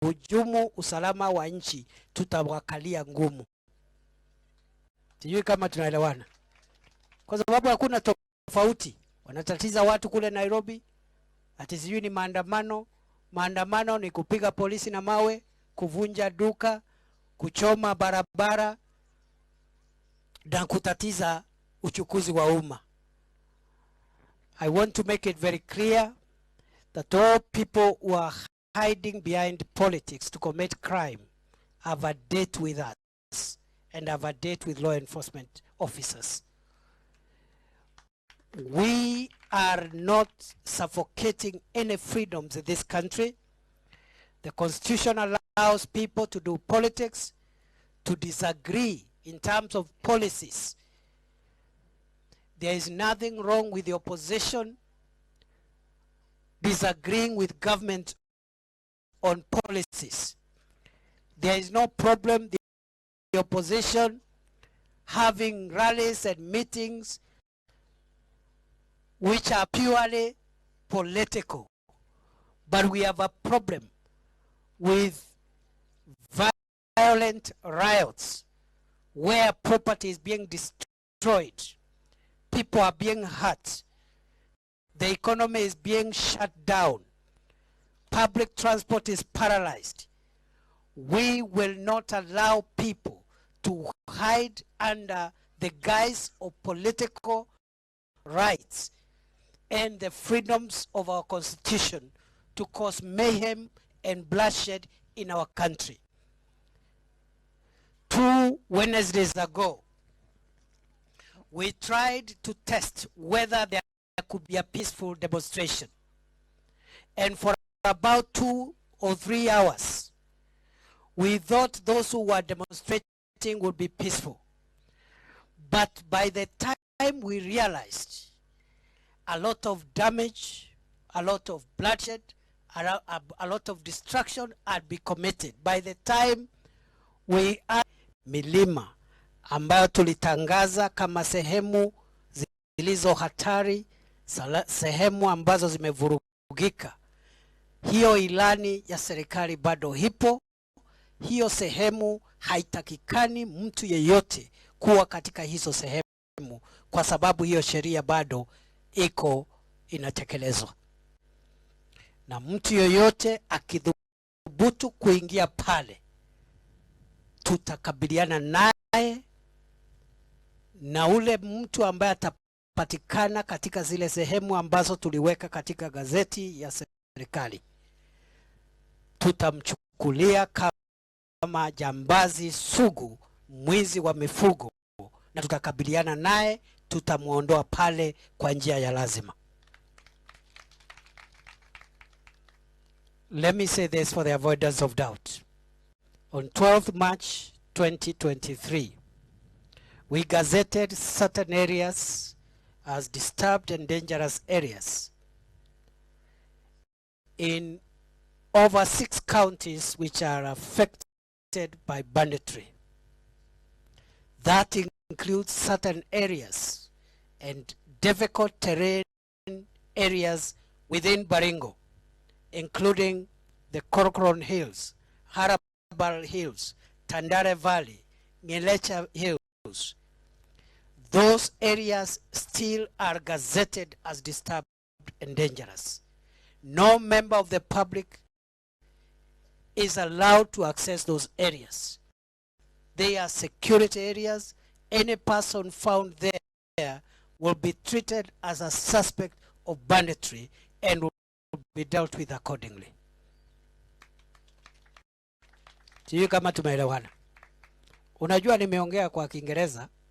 hujumu usalama wa nchi, tutawakalia ngumu. Sijui kama tunaelewana. Kwa sababu hakuna tofauti. Wanatatiza watu kule Nairobi, ati sijui ni maandamano. Maandamano ni kupiga polisi na mawe, kuvunja duka, kuchoma barabara na kutatiza uchukuzi wa umma. I want to make it very clear that all people who are hiding behind politics to commit crime have a date with us and have a date with law enforcement officers. We are not suffocating any freedoms in this country. The Constitution allows people to do politics, to disagree in terms of policies. There is nothing wrong with the opposition disagreeing with government on policies. There is no problem the opposition having rallies and meetings which are purely political. But we have a problem with violent riots where property is being destroyed, people are being hurt, the economy is being shut down, public transport is paralyzed. We will not allow people to hide under the guise of political rights and the freedoms of our Constitution to cause mayhem and bloodshed in our country. 2 Wednesdays ago, we tried to test whether there could be a peaceful demonstration. And for about 2 or 3 hours, we thought those who were demonstrating would be peaceful. But by the time we realized a lot of damage, a lot of bloodshed, a lot of destruction had been committed. By the time we are milima ambayo tulitangaza kama sehemu zilizo hatari, sehemu ambazo zimevurugika, hiyo ilani ya serikali bado hipo. Hiyo sehemu haitakikani mtu yeyote kuwa katika hizo sehemu, kwa sababu hiyo sheria bado iko inatekelezwa. Na mtu yeyote akidhubutu kuingia pale, tutakabiliana naye, na ule mtu ambaye atapatikana katika zile sehemu ambazo tuliweka katika gazeti ya serikali, tutamchukulia kama jambazi sugu, mwizi wa mifugo, na tutakabiliana naye, tutamuondoa pale kwa njia ya lazima. Let me say this for the avoidance of doubt. On 12th March 2023, we gazetted certain areas as disturbed and dangerous areas in over 6 counties which are affected by banditry. That includes certain areas and difficult terrain areas within Baringo, including the Korokron Hills, Harabal Hills, Tandare Valley, Ngelecha Hills. Those areas still are gazetted as disturbed and dangerous. No member of the public is allowed to access those areas. They are security areas. Any person found there will be treated as a suspect of banditry and will be dealt with accordingly. Sijui kama tumeelewana. Unajua nimeongea kwa Kiingereza